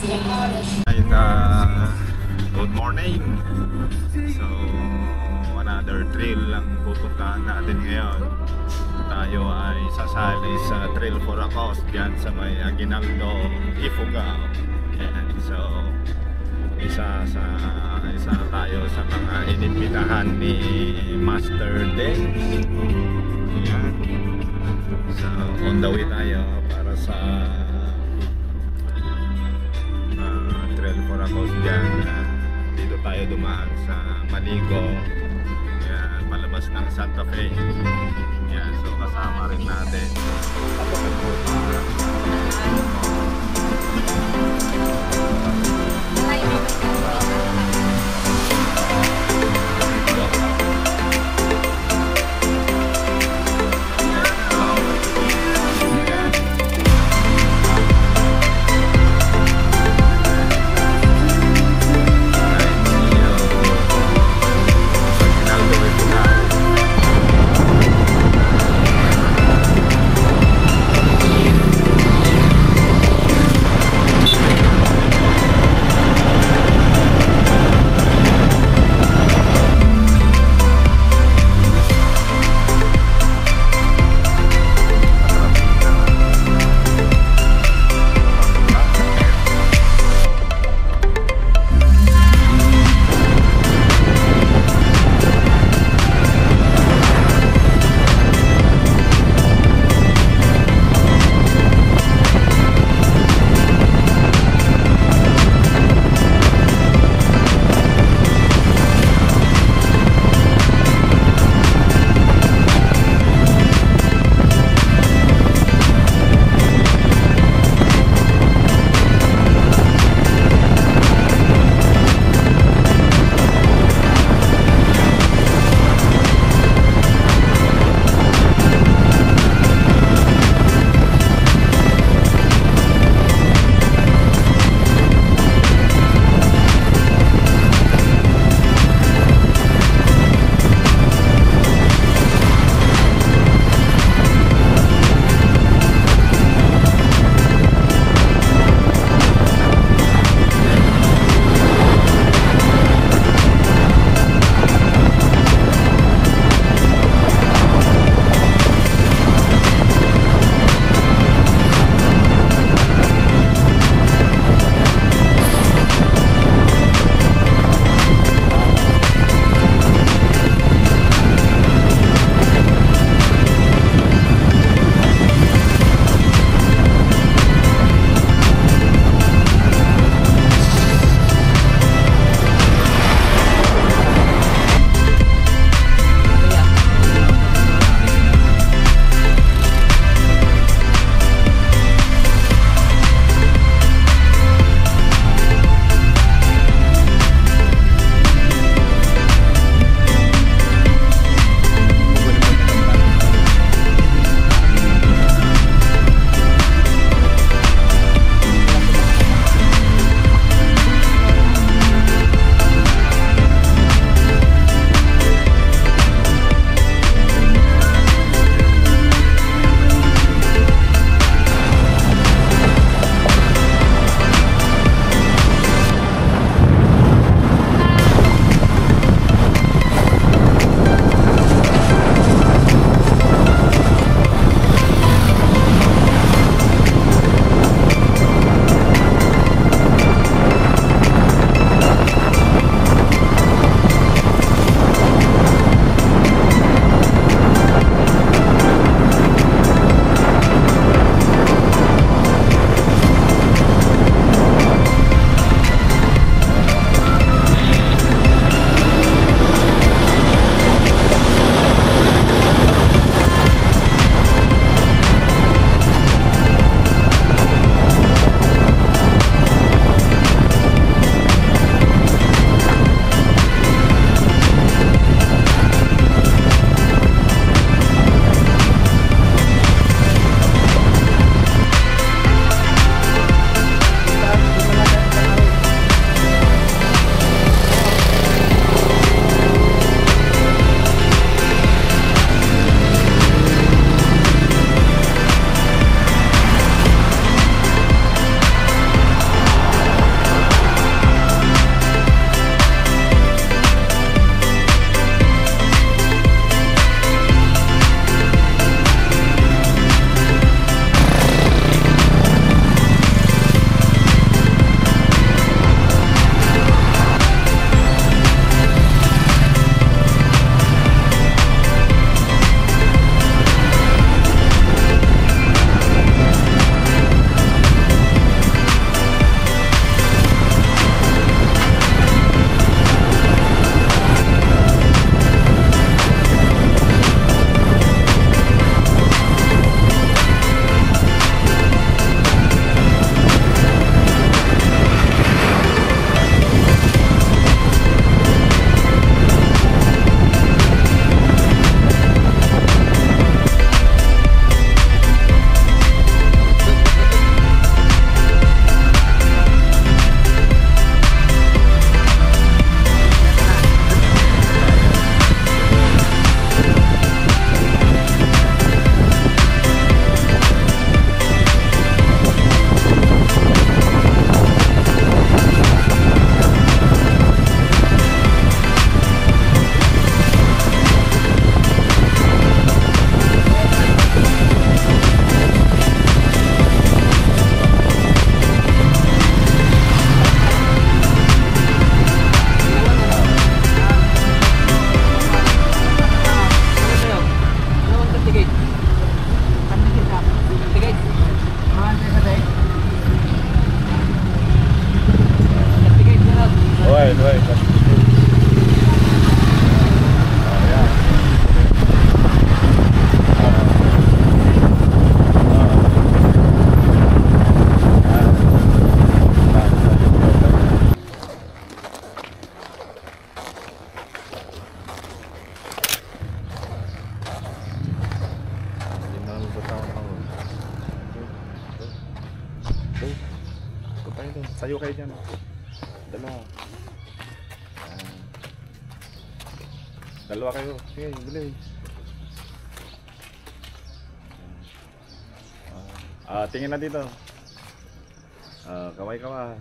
And good morning. So another trail lang pupuntahan natin ngayon. Tayo ay sasali sa Trail for a Cause dyan sa may Aguinaldo, Ifugao. Yan. So isa tayo sa mga inimbitahan ni Master Den. Yan. So on the way tayo para sa Trail for a Cause dyan. Dito tayo dumaan sa Maligo. Yan, palabas ng Santa Fe. Yan, so kasama rin natin. kayo doon. Tayo kayo dyan. Dalawa. Dalawa kayo. Sige, dali. Tingin na dito. Kaway-kaway.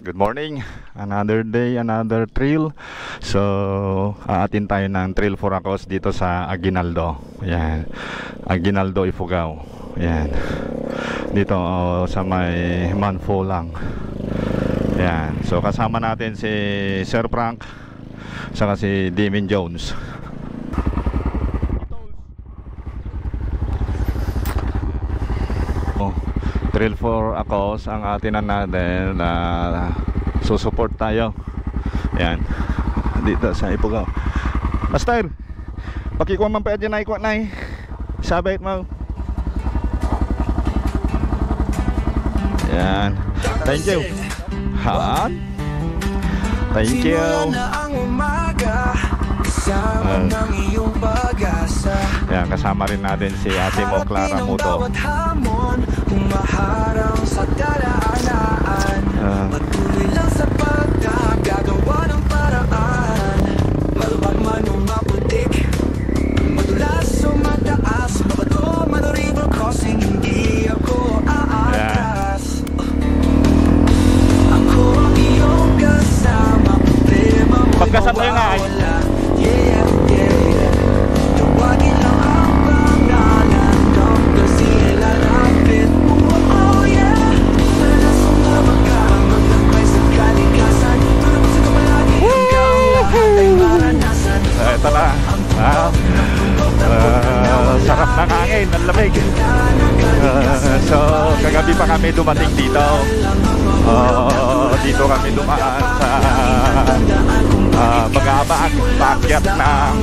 Good morning, another day, another trail. So, aatin tayo ng trail for Acos dito sa Aguinaldo. Ayan, Aguinaldo, Ifugao. Ayan, dito sa may Manfolang. Ayan, so kasama natin si Sir Frank saka si Damien Jones. Trail for Acos ang atin natin na susupport tayo. Ayan, dito sa Ifugao. Master, pakikuha man pa dyan na ikuha na sabay mo. Ayan, thank you. Ha? Thank you. Ayan, kasama rin natin si Ate Mo Clara Muto. Humaharang sa daraanan, patuloy lang sa pagkagagawa ng paraan. Maluwag man o maputik, madulas o mataas, mabato man o river crossing, hindi ako aatras. Ako ang iyong kasama, problema mo'y mawawala. Yeah, yeah, tawagin lang ang pangalan, Dr. Ciela Lapid. Ito na. Sarap ng hangin, ang lamig. So, kagabi pa kami dumating dito. Dito kami dumaan sa mag-aabang paakyat ng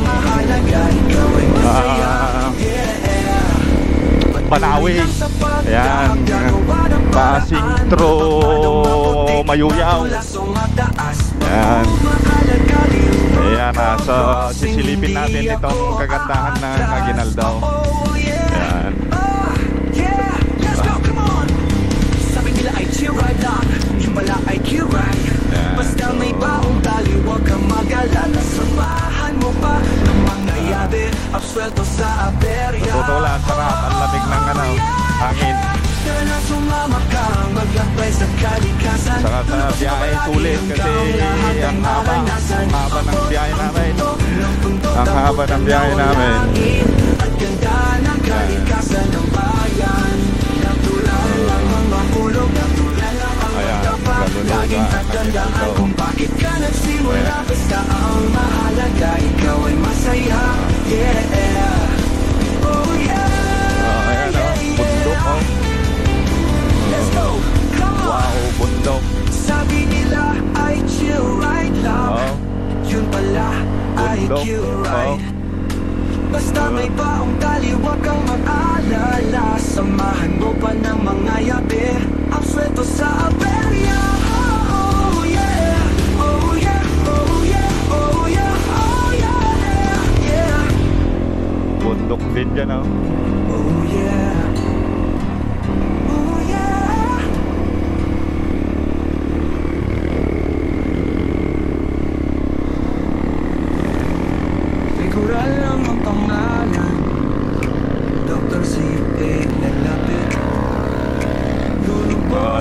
Banawi. Ayan, Pasig through Mayuyaw. Ayan. Ayan, so sisilipin natin itong kagandahan ng Aguinaldo. Ayan. Sabi nila ay chiray lang, yung bala ay kiray. Basta may baong tali, huwag kang mag-alala. Samahan mo pa ng mga yabe, absuelto sa aberya. Totoo lang, sarap, ang lamig ng hangin. Saka sa biyahe sulit kasi ang haba ng biyahe namin. Ang haba ng biyahe namin. Ayan, galuluga kung bakit ka nagsimula. Basta ang mahalaga, ikaw ay masaya. Yeah, oh yeah. Ayan o, bundok o. Let's go, come on. Wow, bundok. Sabi nila ay chill right lang. Yun pala ay chill right. Basta may baong tali, huwag kang mag-alala. Samahan mo pa ng mga yabe, ang sweldo sa aberya. Oh yeah, oh yeah, oh yeah, oh yeah, oh yeah, yeah. Bundok din dyan oh. Oh yeah.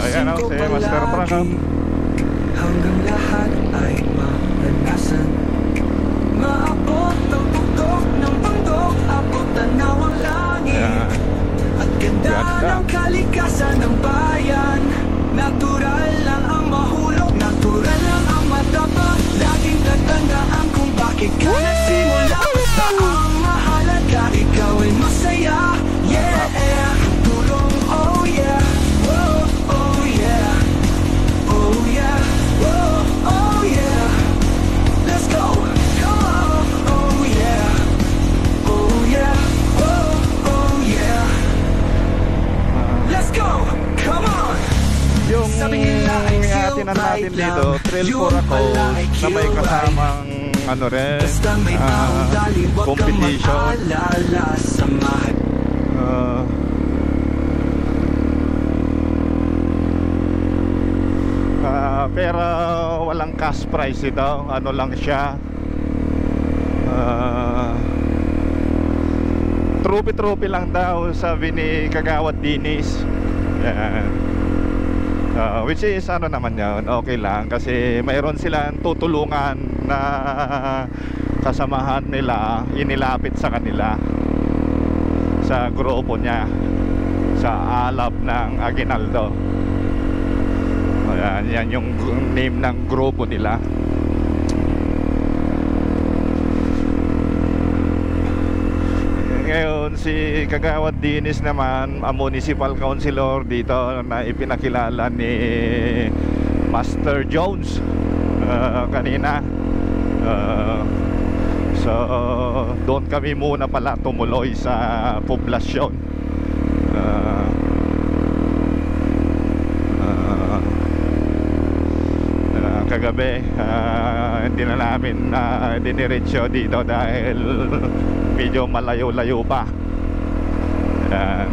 Ayan o, si Master Frank hanggang lahat ay maranasan. Maabot ang bundok ng bundok, abot tanaw ang langit. At ganda ng kalikasan ng bayan. Natural lang ang mahulog, natural lang ang matapa. Laging tatandaan kung bakit ka nagsimula. Basta ang mahalaga, ikaw ay masaya. Yeah, tulong, oh yeah. Oh yeah. natin dito, Thrill for a Cause, na may kasamang ano rin, competition. Pero walang cash prize ito, ano lang siya, trophy lang daw, sabi ni Kagawad Dinis. Yan. Which is ano naman yun, okay lang, kasi mayroon silang tutulungan na kasamahan nila, inilapit sa kanila sa grupo niya sa Alab ng Aguinaldo. Ayan, yan yung name ng grupo nila. Ngayon si Kagawad Dinis naman, ang municipal councilor dito na ipinakilala ni Master Jones kanina. So doon kami muna pala tumuloy sa poblasyon. Kagabi hindi na namin diniretso dito dahil medyo malayo-layo pa. Ayan.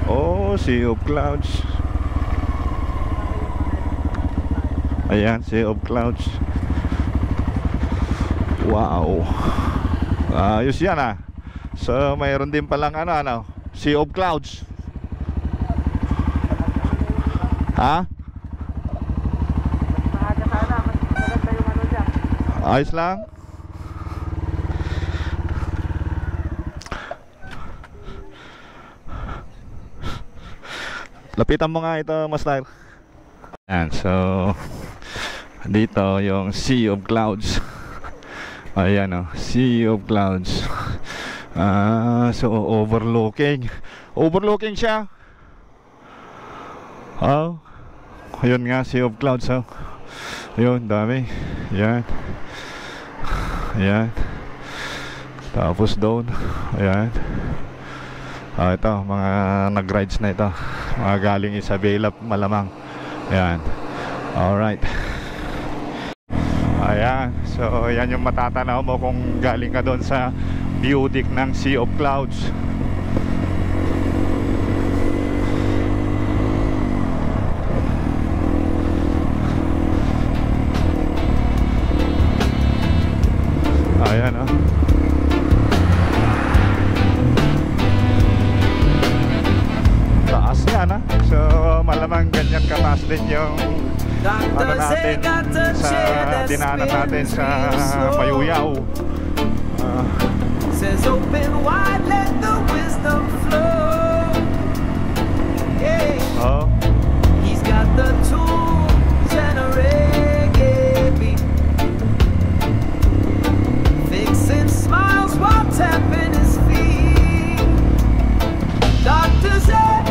Oh, Sea of Clouds. Ayan, Sea of Clouds. Wow, ayos yan ah. So mayroon din palang ano, Sea of Clouds. Ha? Ayos lang. Lapitan mo nga ito, Master. And so dito yung Sea of Clouds. Ayan o, Sea of Clouds. So overlooking siya. Oh, ayun nga, Sea of Clouds. Oh, ayun, dami. Ayan. Ayan. Tapos doon, ayan. Ito, mga nag-rides na ito, mga galing Isabela malamang. Ayan. Alright. Ayan. So, ayan yung matatanaw mo kung galing ka doon sa view deck ng Sea of Clouds. Ayan o. Taas yan ha. So malamang ganyan kataas din yung ano natin sa dinaanan natin sa Mayuyaw. Says open wide, let the wisdom flow. Yeah. Oh. He's got the tools and a reggae beat. Fixing smiles while tapping his feet. Doctor said,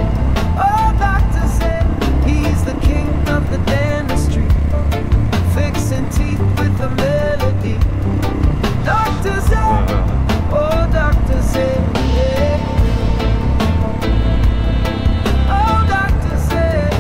oh doctor said, he's the king of the dentistry. Fixing teeth with a melody. Doctor said, oh doctor said, yeah. Oh doctor said,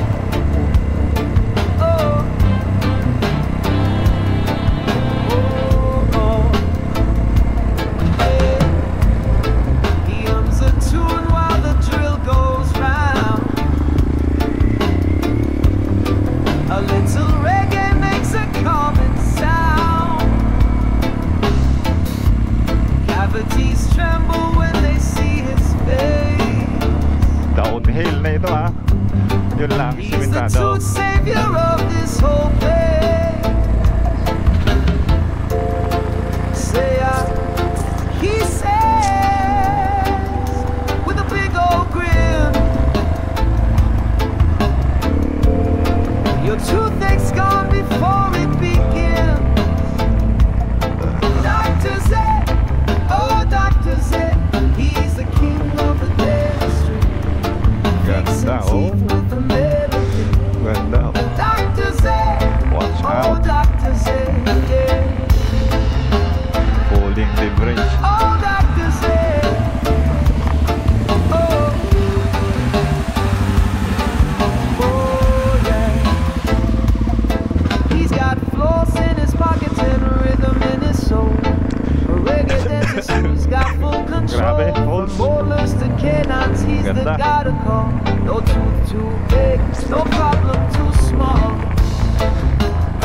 Grabe, falls. Molars to canines, he's the Ganda. guy to call. No tooth too big, no problem too small.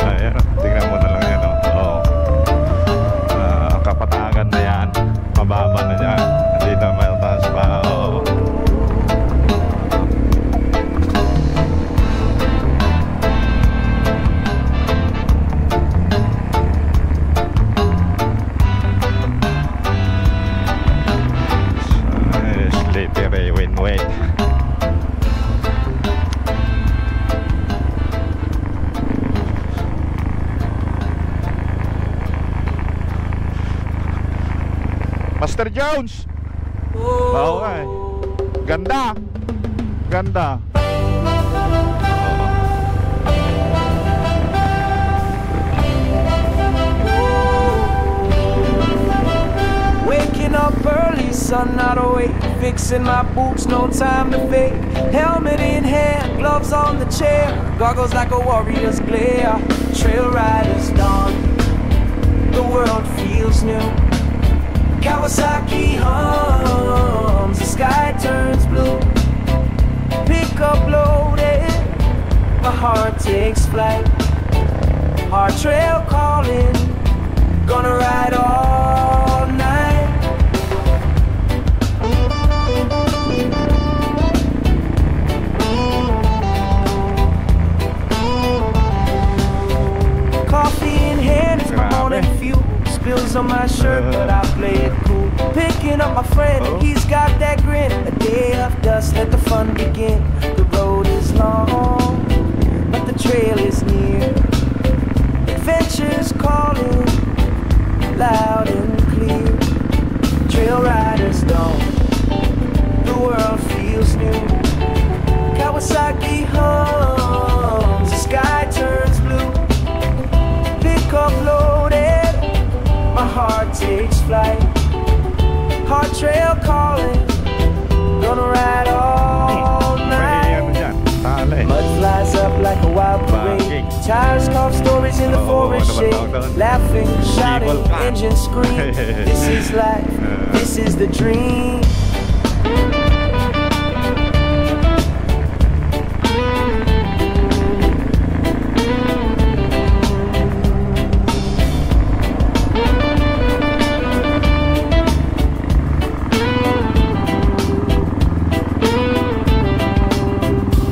Ayan, tingnan mo na lang yan, oh. Oo. Ang kapatagan na yan, mababa na yan. Hindi na mataas pa, oo. Slippery win-win. Master Jones! Oo nga eh. Ganda! Ganda! Waking up early, sun not awake. Fixing my boots, no time to fake. Helmet in hand, gloves on the chair. Goggles like a warrior's glare. Trail riders dawn, the world feels new. Kawasaki hums, the sky turns blue. Pickup loaded, my heart takes flight. Hard trail calling, gonna ride all night. Coffee in hand, it's my morning fuel. Spills on my shirt, but I play it cool. Picking up my friend, he's got that grin. A day of dust, let the fun begin. The road is long, but the trail is near. Adventure's calling, loud and clear. Trail riders don't, the world feels new. Kawasaki hums, the sky turns blue. Pick up loaded, my heart takes flight. Hard trail calling, gonna ride all night. Mud flies up like a wild parade. Tires carve stories in the forest shade. Laughing, shouting, engines scream. This is life, this is the dream.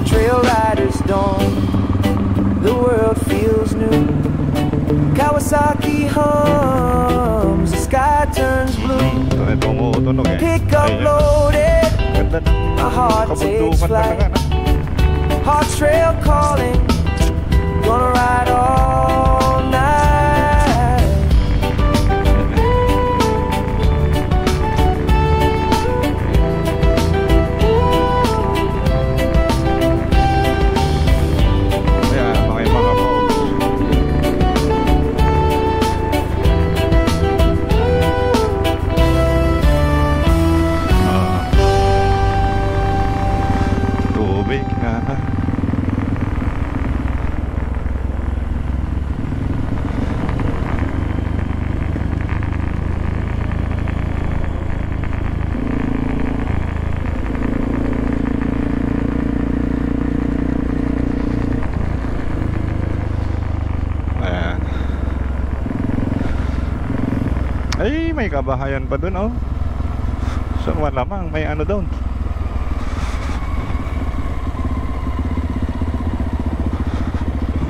Trail riders dawn, the world feels new. Kawasaki hums, the sky turns blue. Pick up loaded, my heart takes flight. Hard trail calling, gonna ride all night. Ayan, mga folks. Tubig na. Ayan. Ay, may kabahayan pa dun, oh. So, malamang may ano doon.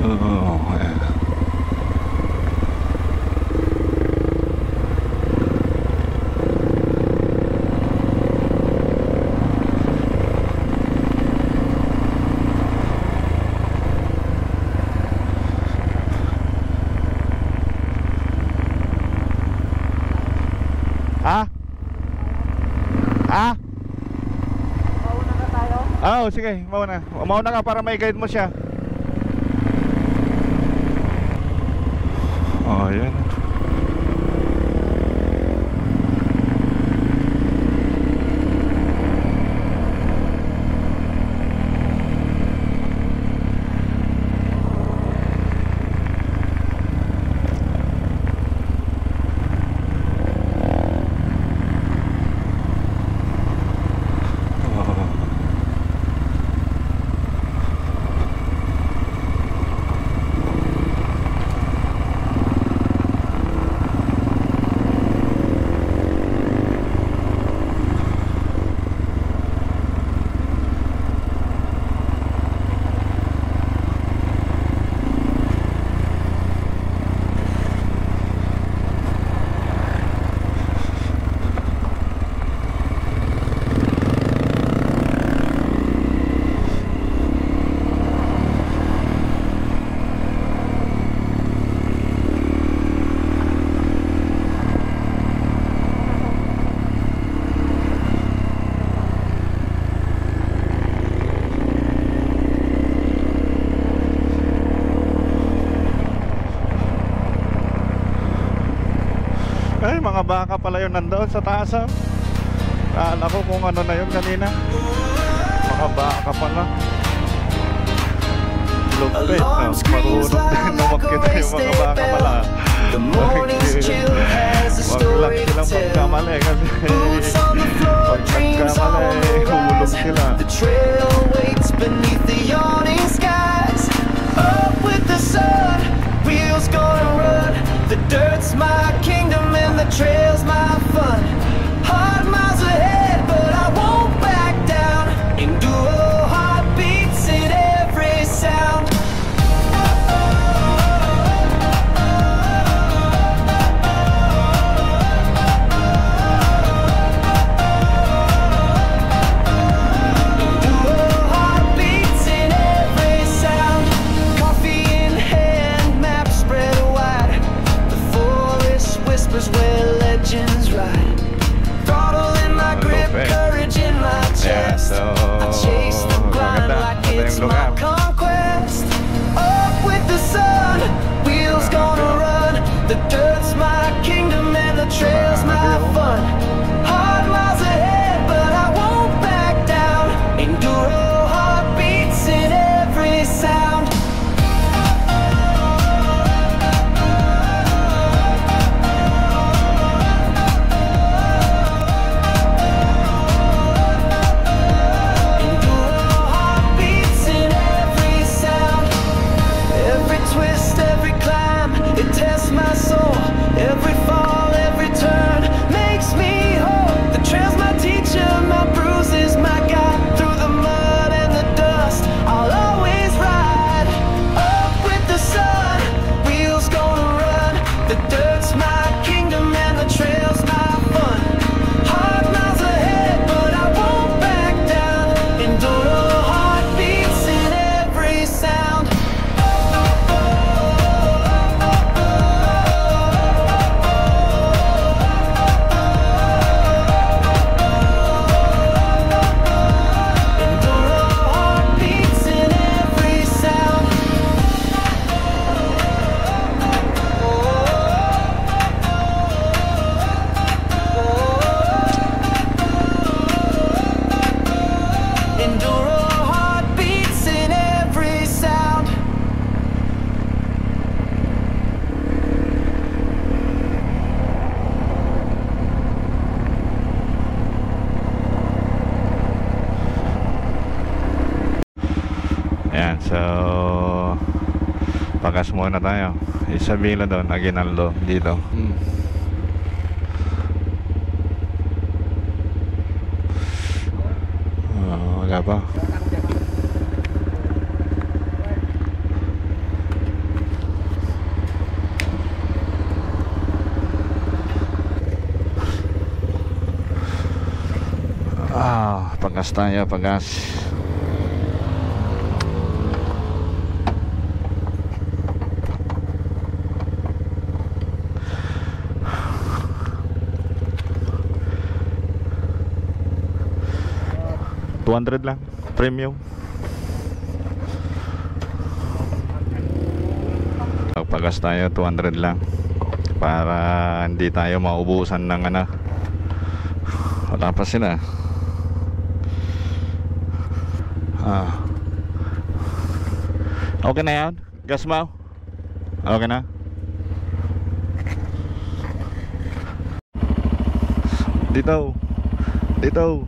Oh, ayan. Ah? Ah? Mauna ka tayo? Oh, sige, mauna. Mauna ka para may guide mo siya. Oh, yan. mga baka pala yun nandoon sa taas. Kala ko kung ano na yun kanina. Mga baka pala. Lupit, marunong din umakita yung mga baka pala. Wag lang silang magkamali kasi pag nagkamali, hulog sila. The trail waits beneath the yawning skies. Up with the sun, wheels gonna run. The dirt's my kingdom and the trail's my fun. Hard miles ahead, but I won't back down. Enduro heartbeats in every sound. Where legends ride, throttle in my grip, courage in my chest. I chase the grind like it's my conquest. Up with the sun, wheels gonna run. The dirt's my kingdom and the trail's my fun. Hard miles ahead, but I won't back down. Enduro heartbeats in every sound. Every fall, every turn makes me whole. The trail's my teacher, my bruises, my guide. Through the mud and the dust, I'll always ride. Up with the sun, wheels gonna run. The dirt's my kingdom and the trail's my fun. Hard miles ahead, but I won't back down. Enduro heartbeats in every sound. Ayan, so pagas muna tayo. Isabela doon, Aguinaldo dito. Wala pa. Pagas tayo, pagas. $200 lang, premium. Pagpagas tayo, 200 lang. Para hindi tayo maubusan ng ano. Wala pa sila. Okay na yan? Gas mo? Okay na? Dito. Dito.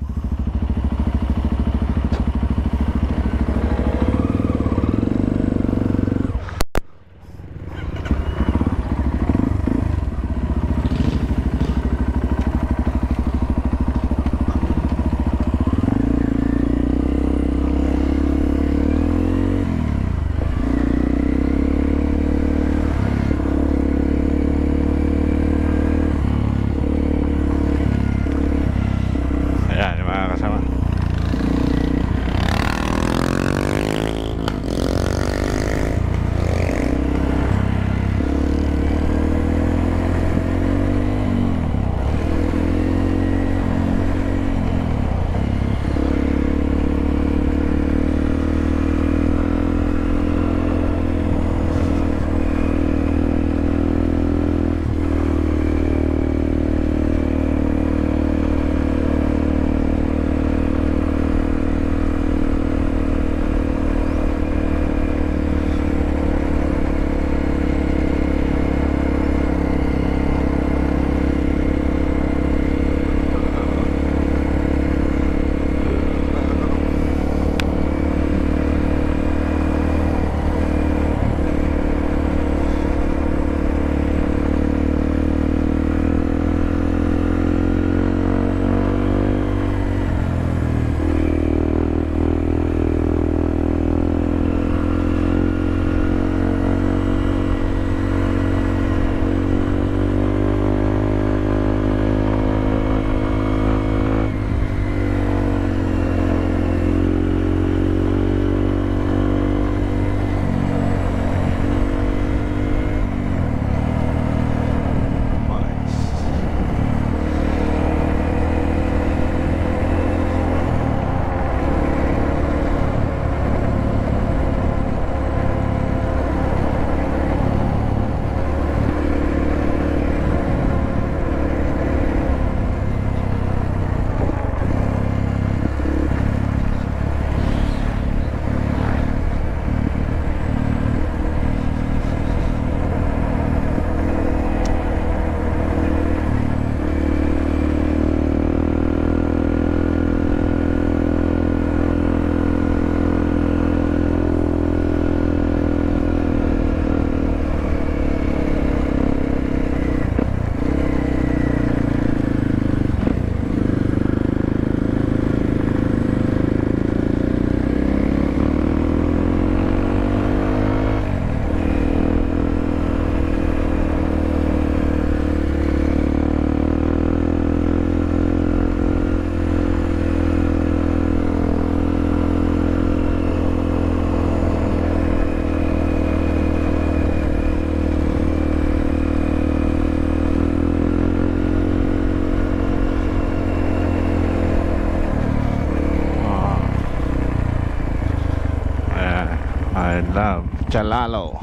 Salalo.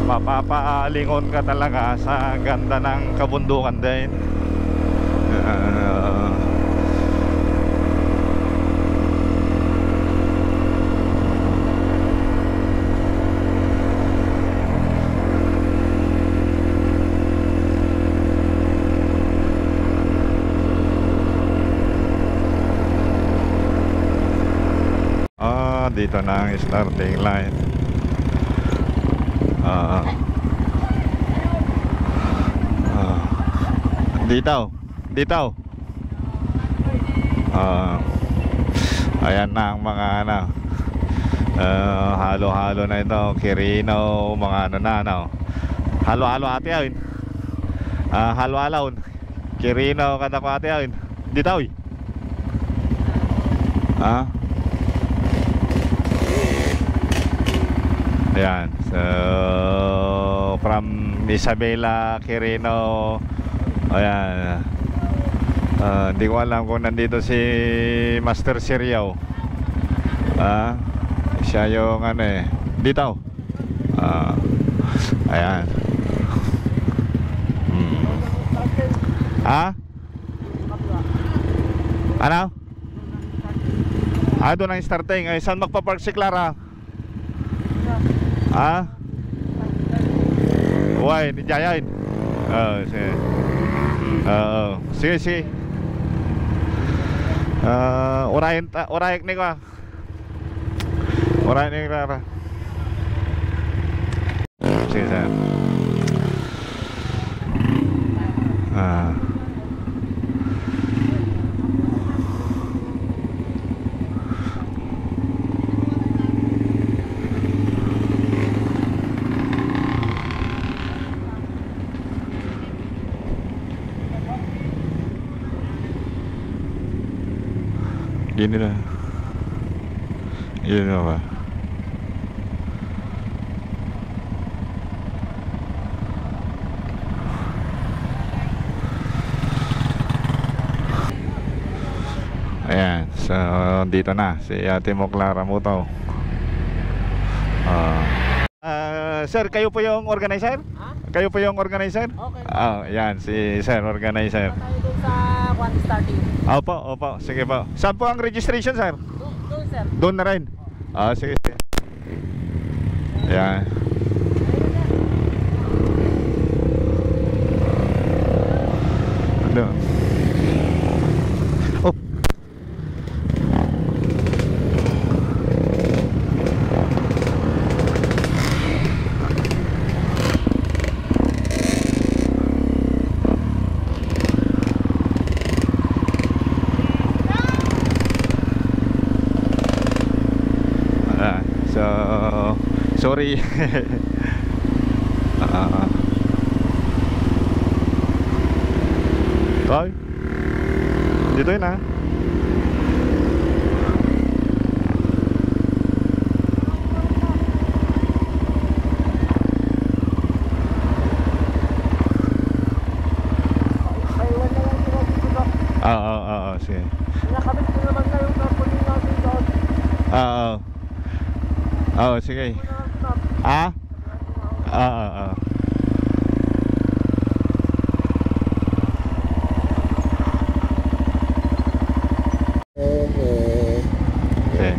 Mapapaalingon ka talaga sa ganda ng kabundukan din. Dito na ang starting line. Dito. Ayan na ang mga ano, halo-halo na ito. Quirino, mga ano na ano. Halo-halo ate yun. Halo-halo Quirino kada ko ate yun. Dito oy. Ayan. So from Isabela, Quirino. Ayan. Hindi ko alam kung nandito si Master Seriao. Siya yung ano eh. Dito. Ayan. Ano? Doon ang starting. Ay, saan magpa-park si Clara? Uy, ni Jayain. Sige. Sige. Orahin ni ko. Orahin ni Clara. Sige, sir. Gini na. Gini na ba? Ayan. So dito na si Ate mo Clara mo to. Sir, kayo po yung organizer? Kayo po yung organizer? Okay. Yan si Sir, organizer. Tayo dun sa one starting. Opo. Sige po. Saan po ang registration, sir? Doon, sir. Doon na rin? Sige. Yan. Ano? Oh. Sorry. Thôi. Dito yun sige. Nakabit ko naman na yung tarpaulin natin doon. Sige. Okay.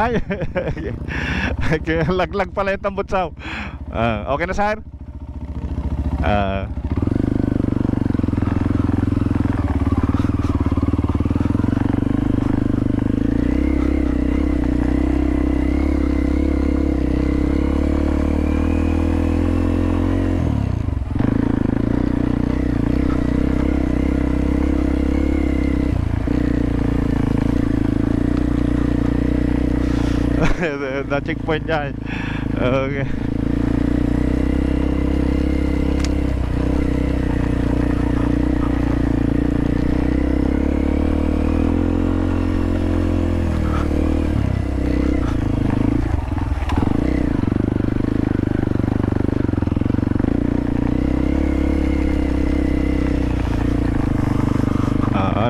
Ay, laglag pala yung tambutsaw. Okay na, sir? Na-checkpoint yan. Okay.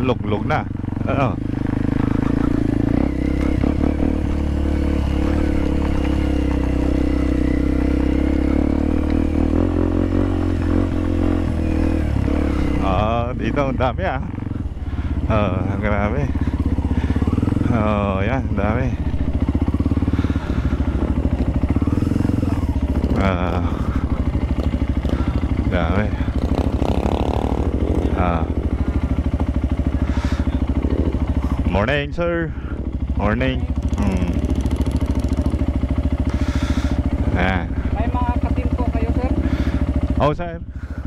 Luglog na. Dito ang dami grabe. Yan, dami. Dami. Morning, sir. Morning. May mga katim po kayo, sir. Oh, sir.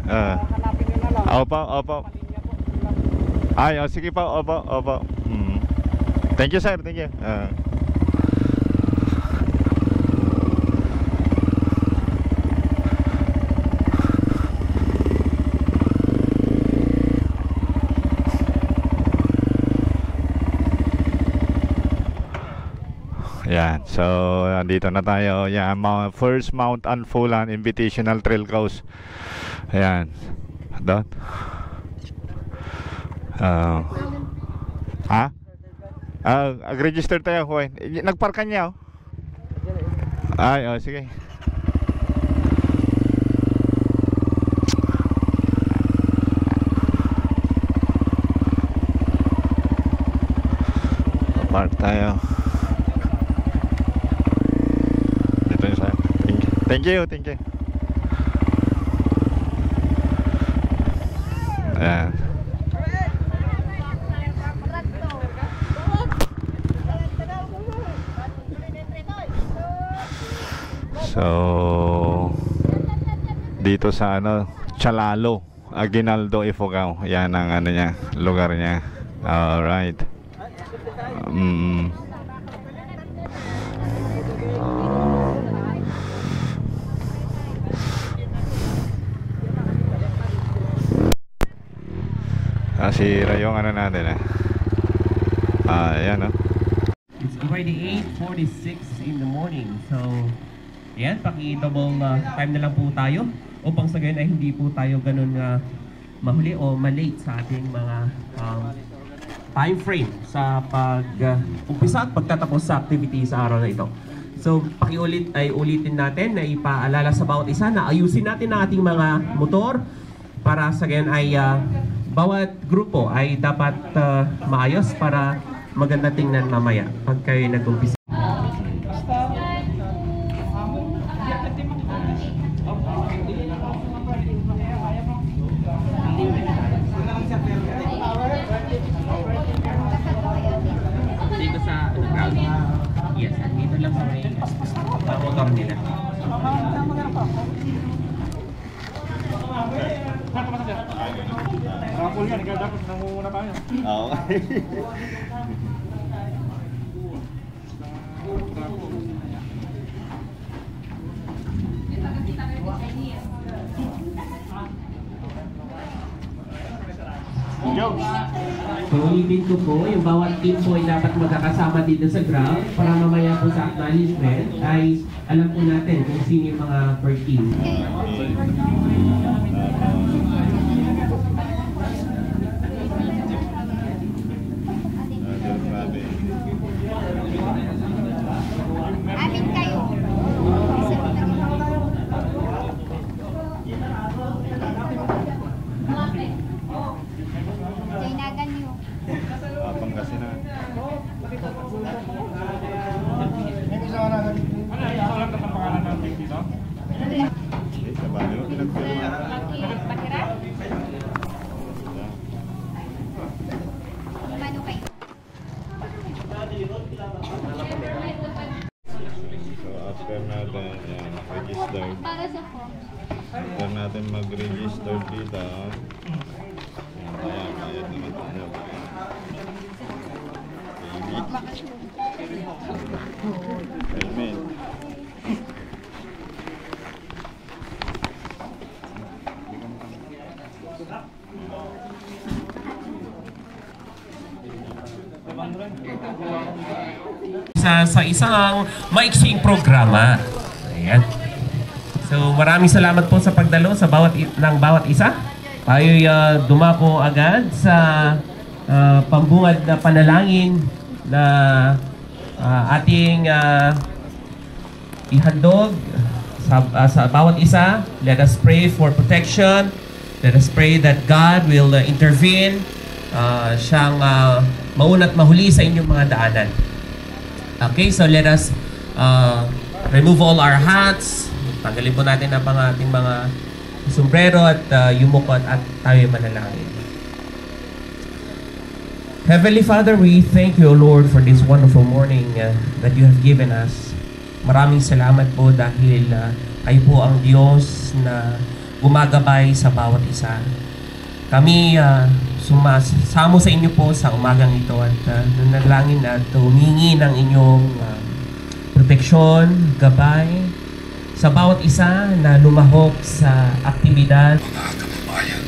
Hanapin nyo na lang. Opo. Ay, sige po. Opo. Thank you, sir. Thank you. Yan, so dito na tayo. Yan, first Mount Anfulan Invitational Trail Course. Ayan. Doon. Register tayo, Juan. Nagparkan niya, Ay, sige. Park tayo. Dito yung sa'yo. Thank you. Ayan. So dito sa Chalalo, Aguinaldo, Ifugao. Yan ang niya, lugar niya. Alright. Sira yung natin ayan It's already 8:46 in the morning. So, ayan, paki-double time na lang po tayo upang sa gayon ay hindi po tayo ganun mahuli o malate sa ating mga time frame sa pag-umpisa at pagtatapos sa activity sa araw na ito. So, ulitin natin na ipaalala sa bawat isa na ayusin natin ang ating mga motor para sa gayon ay bawat grupo ay dapat maayos para maganda tingnan mamaya pag kayo nag-umpisa. Dito sa ground. Yes, dito lang sa may motor nila. Rapol yan, ikaw dapat nangunguna tayo. Okay. So, ulitin ko po, yung bawat team po ay dapat magkakasama dito sa ground para mamaya po sa acknowledgement ay alam po natin kung sino yung mga per team. Amin kayo. Jainagan nyo. Pangasinan. nag-register dito. Ayan, bayad naman tayo. Amen. Sa isang maiksing programa. Ayan. So maraming salamat po sa pagdalo sa ng bawat isa. Tayo'y dumako agad sa pambungad na panalangin na ating ihandog sa bawat isa. Let us pray for protection. Let us pray that God will intervene. Siyang maunat mahuli sa inyong mga daanan. Okay, so let us remove all our hats. Tanggalin po natin ang ating mga sombrero at yumukot at tayo manalangin. Heavenly Father, we thank you, Lord, for this wonderful morning that you have given us. Maraming salamat po dahil kayo po ang Diyos na gumagabay sa bawat isa. Kami sumasamo sa inyo po sa umagang ito at nanalangin at humingi ng inyong proteksyon, gabay sa bawat isa na lumahok sa aktibidad. Mga kababayan,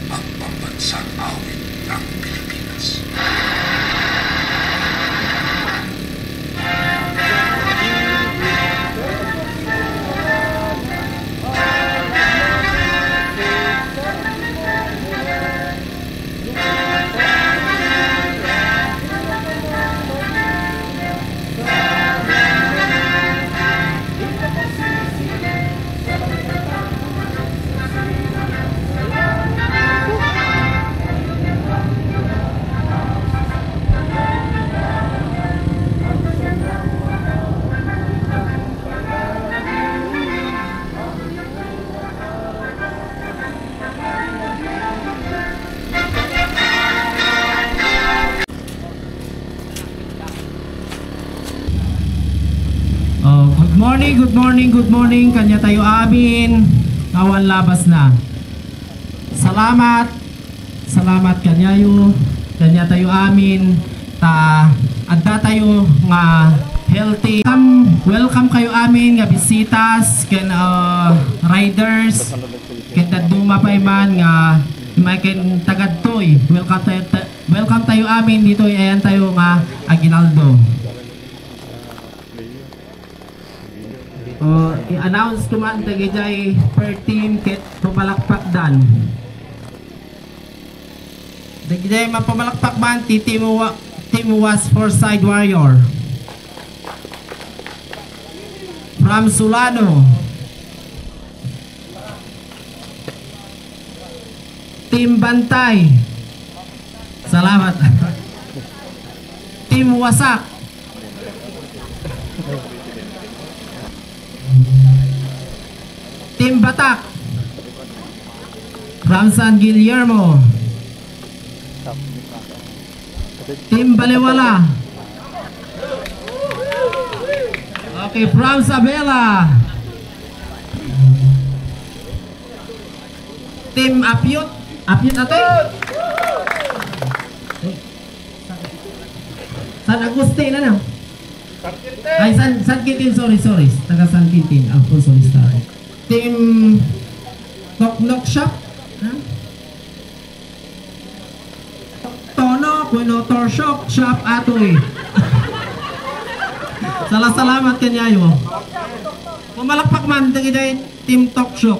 ang pambansang awit ng Pilipinas. Good morning, kanya tayo amin, kawan labas na. Salamat kanya tayo amin, adda tayo nga healthy. Welcome kayo amin nga bisitas, ken riders, ken daduma pa man nga may ken tagadtoy. Welcome tayo amin dito, ayan tayo nga Aguinaldo. I-announce ko man tagay per team kit pumalakpak dan. Tagay mapamalakpak man team was Forsyth Warrior from Sulano. Team Bantay. Salamat. Team Wasak. Team Batak from San Guillermo. Team Balewala. Okay, from Sabela. Team Apyot. Apyot natin. San Agustin ano? Ay, San Quintin, sorry. Taga San Quintin. Ako, sorry. Team Knock Shop. Tono, Quinotor Shop Atoy. Salamat kanyayo. Pumalakpak man, tagay Team Talk Shop.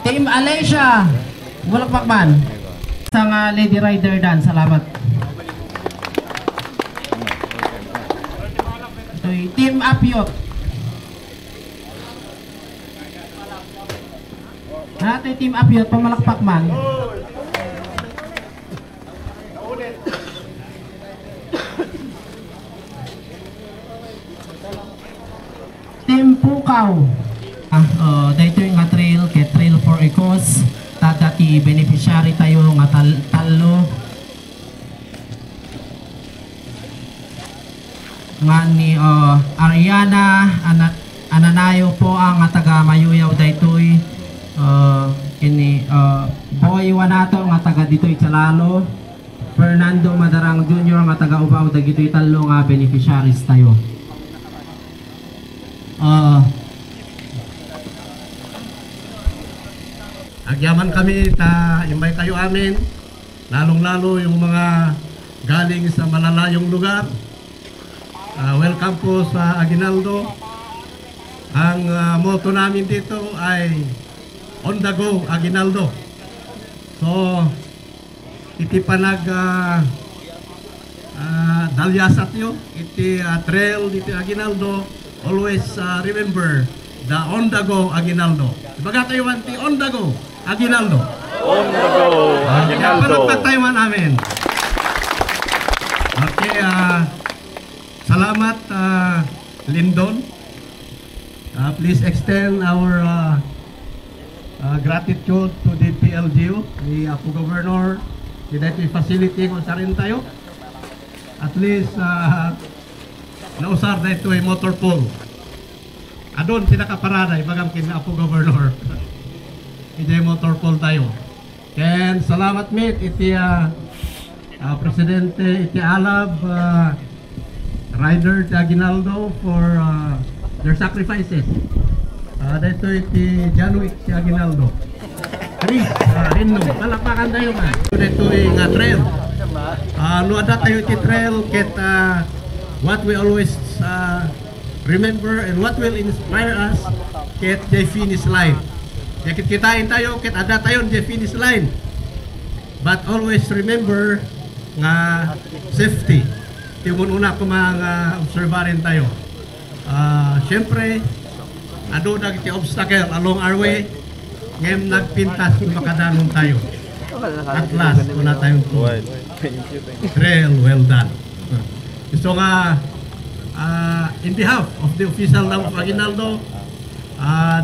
Team Alicia. Walakpak man. Sang Lady Rider dan, salamat. Team Apyot. Natin Team Apyot, pamalakpak man. Team Pukaw. Dito yung trail, kay Trail for Ecos. dati beneficiary tayo nga talo nga ni Ariana Ananayo po ang taga Mayuyaw daytoy kini Boy Wanato nga taga ditoy Calalo, Fernando Madarang Jr. nga taga Ubaw dagitoy talo nga beneficiaries tayo. Agyaman kami imbay kayo amin, lalong-lalo yung mga galing sa malalayong lugar. Welcome po sa Aguinaldo. Ang motto namin dito ay on the go Aguinaldo. So iti panag dalyasat nyo, iti trail dito Aguinaldo, always remember the on the go Aguinaldo. Baga tayo wanti on the go Aguinaldo. On the go Aguinaldo. Panagpataywan amin. Okay, salamat Lindon. Please extend our gratitude to the PLGU, the Apo Governor, the facility kung sa rin tayo. At least nausar na ito ay motor pool. Adon pinakaparada, ibagam kina Apo Governor. Ito motor pool tayo. And salamat mate, iti Presidente iti Alab, Rider ti Aguinaldo for their sacrifices. Dito iti Janwick ti Aguinaldo. Chris, Rino, palakpakan tayo man. Dito nga trail. Nuada tayo iti trail ket what we always remember and what will inspire us ket the finish line. Ket kitain tayo ket ada tayo the finish line. But always remember nga safety. Timun una ko mga obserbarin tayo. Siyempre, ado na iti obstacle along our way. Ngayon nagpintas kung makadanon tayo. At last, wala tayong trail well done. So nga, in behalf of the official ng Aguinaldo,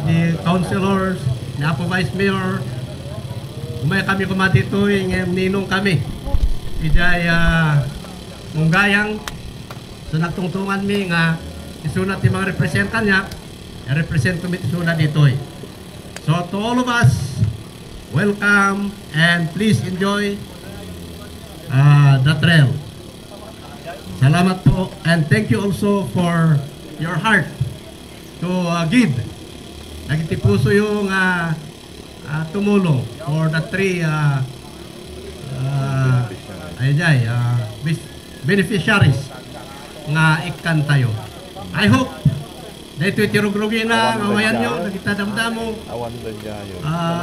the councilors, the Apo Vice Mayor, umay kami kumatitoy, ngayon ninong kami. Ijay munggayang sa nagtungtungan mi nga isunat yung mga representan niya, represent kami isunat ditoy. So to all of us, welcome and please enjoy the trail. Salamat po and thank you also for your heart to give. Nagitipuso yung tumulong for the three beneficiaries nga ikan tayo. I hope dito itirugrugi na mawayan nyo, nagitadamdam mo.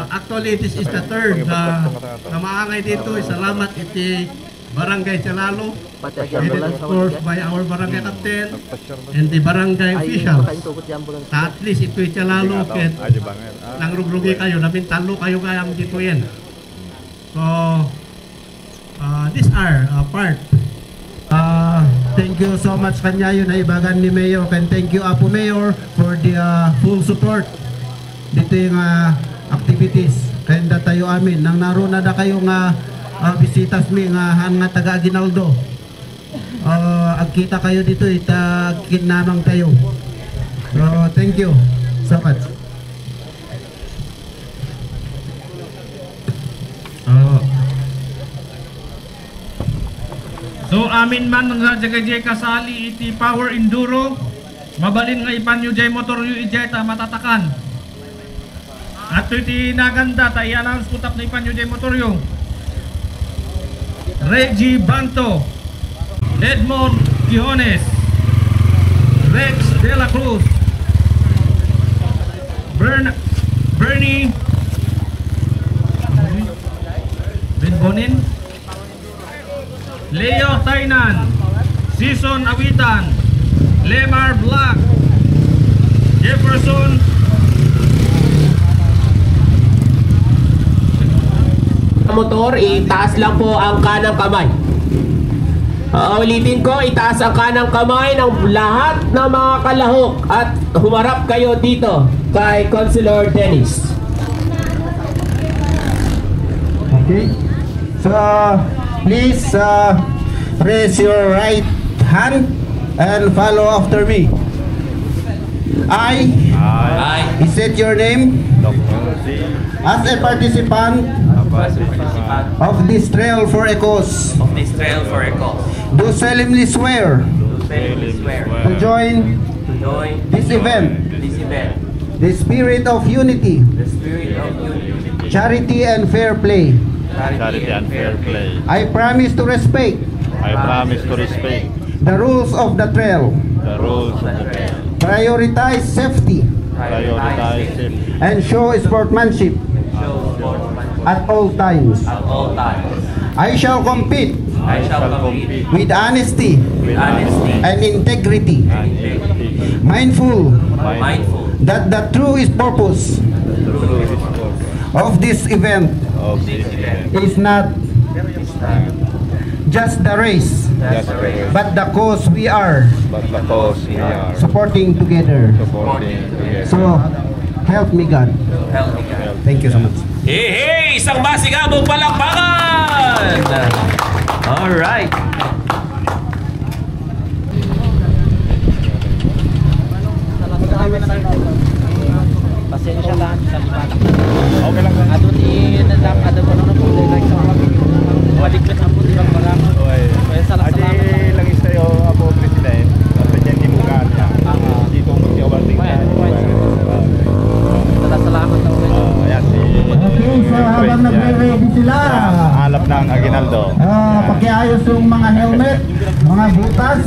Actually, this is the third na maangay dito. Salamat iti Barangay Calalo, headed of course by our barangay captain and the barangay officials. At least ito iti Calalo, ket nangrugrugi kayo, nabintalo kayo kayang dito yan. So, these are part. Thank you so much kanya yun na ibagan ni Mayor, and thank you Apo Mayor for the full support dito yung activities. Kaya tayo amin nang naroon na kayo nga bisitas mi nga taga Aguinaldo. Agkita kayo dito ita kinamang tayo. So thank you so much. So amin man nga jagay kasali iti Power Enduro, mabalin nga ipanyo jay motor yu ijay ta matatakan. At iti naganda ta i-announce putap na ipanyo jay motor yu. Reggie Banto, Edmond Quijones, Rex De La Cruz, Bernie Benbonin, Leo Tainan, Season Awitan, Lemar Black, Jefferson motor, itaas lang po ang kanang kamay. Ulitin ko, itaas ang kanang kamay ng lahat ng mga kalahok at humarap kayo dito kay Councilor Dennis. Okay. So please raise your right hand and follow after me. I is it your name? As a participant of this trail for a cause, do solemnly swear to join this event, the spirit of unity, charity and fair play. I promise to respect the rules of the trail, prioritize safety, and show sportsmanship at all times. I shall compete with honesty and integrity, mindful that the true purpose of this event is not just the race, but the cause we are supporting together. So, help me God. Thank you so much. Hey, isang masigabong palakpakan! Alright. Pasensya lang sa lipat. Okay lang. Adun inadap ada pa na po like sa waliklet ang puti bang maramo. Kaya salamat. Lang istayo ako president. Presidente mo ka niya. Dito mo siya waling. Salamat daw. Okay, so habang nagre-ready sila, Hanap ng Aguinaldo. pakiayos yung mga helmet, mga butas.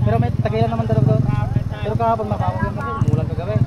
Pero may tagilan naman daw doon. Pero kahapon makakawin kasi umulan kagabi.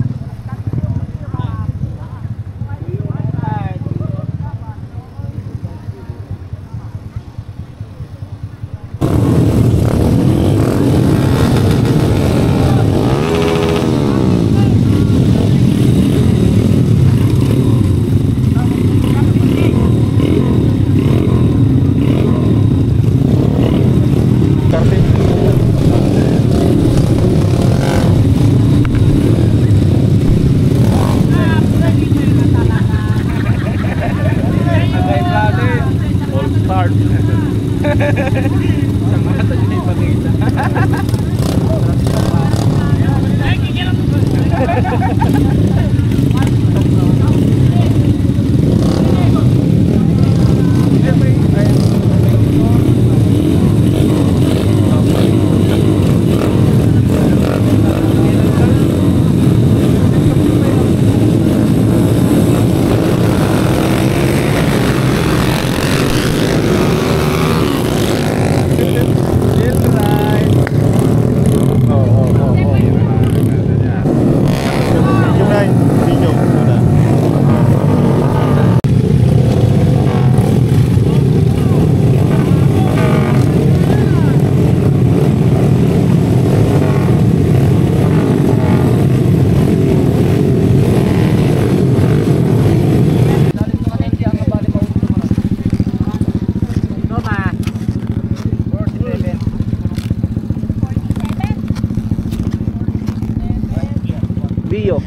Bio.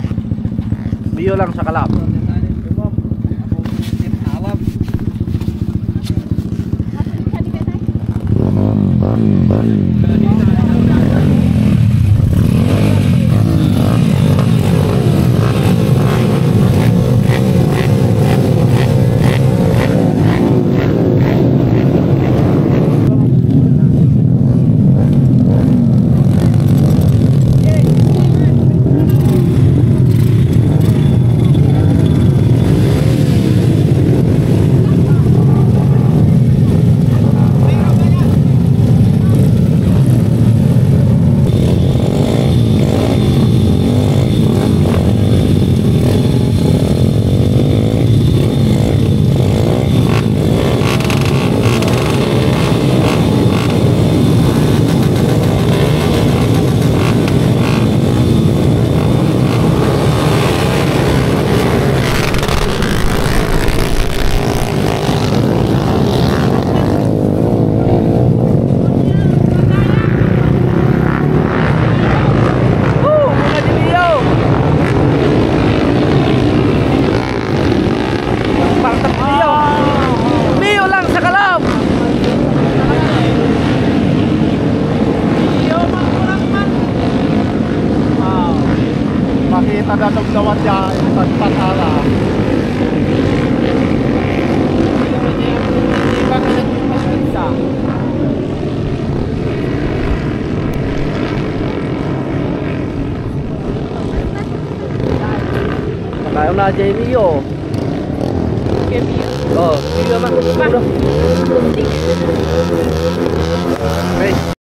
Bio lang sa Kalab. Makita na nagdawat niya sa patara. Kaya na Jamie yo. Oh, sige naman.